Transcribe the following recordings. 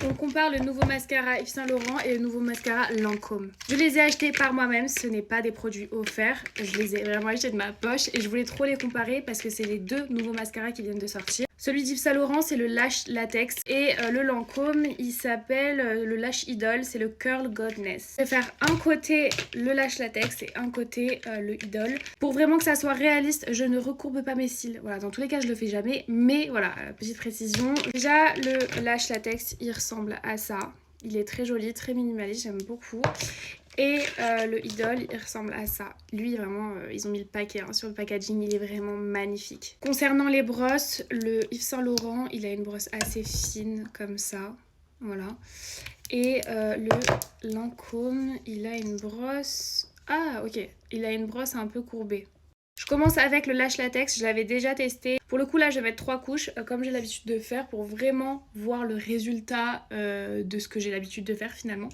On compare le nouveau mascara Yves Saint Laurent et le nouveau mascara Lancôme. Je les ai achetés par moi-même, ce n'est pas des produits offerts. Je les ai vraiment achetés de ma poche et je voulais trop les comparer parce que c'est les deux nouveaux mascaras qui viennent de sortir. Celui d'Yves Saint Laurent, c'est le Lash Latex et le Lancôme, il s'appelle le Lash Idol, c'est le Curl Goddess. Je vais faire un côté le Lash Latex et un côté le Idol. Pour vraiment que ça soit réaliste, je ne recourbe pas mes cils. Voilà, dans tous les cas, je le fais jamais, mais voilà, petite précision. Déjà, le Lash Latex, il ressemble à ça. Il est très joli, très minimaliste, j'aime beaucoup. Et le Idol, il ressemble à ça. Lui, vraiment, ils ont mis le paquet hein, sur le packaging, il est vraiment magnifique. Concernant les brosses, le Yves Saint Laurent, il a une brosse assez fine, comme ça. Voilà. Et le Lancôme, il a une brosse... Ah, ok. Il a une brosse un peu courbée. Je commence avec le Lash Latex, je l'avais déjà testé. Pour le coup là je vais mettre 3 couches comme j'ai l'habitude de faire pour vraiment voir le résultat de ce que j'ai l'habitude de faire finalement.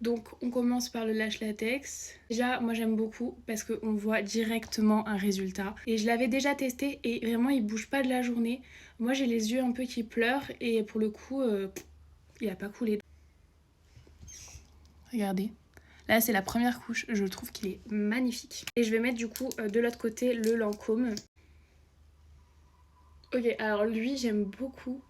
Donc on commence par le Lash Latex. Déjà moi j'aime beaucoup parce qu'on voit directement un résultat. Et je l'avais déjà testé et vraiment il bouge pas de la journée. Moi j'ai les yeux un peu qui pleurent et pour le coup il a pas coulé. Regardez. Là, c'est la première couche. Je trouve qu'il est magnifique. Et je vais mettre du coup de l'autre côté le Lancôme. Ok, alors lui, j'aime beaucoup.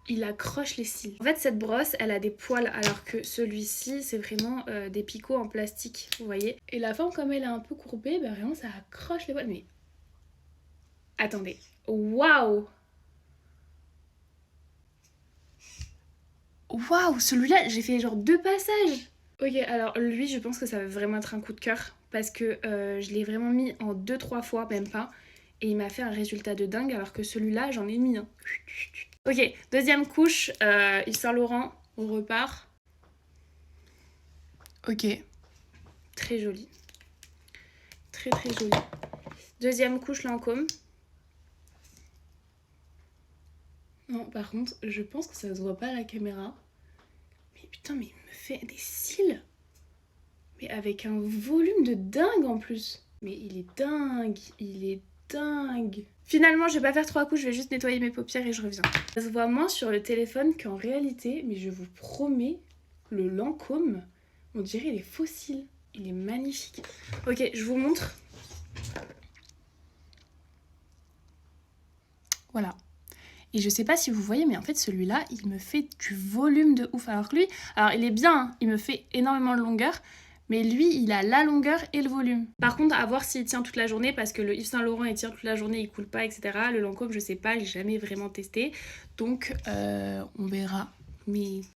Il accroche les cils. En fait, cette brosse, elle a des poils alors que celui-ci, c'est vraiment des picots en plastique, vous voyez. Et la forme, comme elle est un peu courbée, bah vraiment, ça accroche les poils. Mais attendez. Waouh! Waouh, celui-là, j'ai fait genre 2 passages. Ok, alors lui, je pense que ça va vraiment être un coup de cœur parce que je l'ai vraiment mis en 2-3 fois, même pas. Et il m'a fait un résultat de dingue alors que celui-là, j'en ai mis un. Ok, deuxième couche, Yves Saint Laurent, on repart. Ok, très joli. Très très joli. Deuxième couche Lancôme. Non, par contre, je pense que ça se voit pas à la caméra. Mais putain, mais il me fait des cils. Mais avec un volume de dingue en plus. Mais il est dingue, il est dingue. Finalement, je vais pas faire 3 couches, je vais juste nettoyer mes paupières et je reviens. Ça se voit moins sur le téléphone qu'en réalité, mais je vous promets, le Lancôme, on dirait les fossiles. Il est magnifique. Ok, je vous montre. Voilà. Et je sais pas si vous voyez, mais en fait celui-là, il me fait du volume de ouf. Alors que lui, alors il est bien, hein, il me fait énormément de longueur. Mais lui, il a la longueur et le volume. Par contre, à voir s'il tient toute la journée, parce que le Yves Saint Laurent, il tient toute la journée, il coule pas, etc. Le Lancôme, je sais pas, j'ai jamais vraiment testé. Donc, on verra. Mais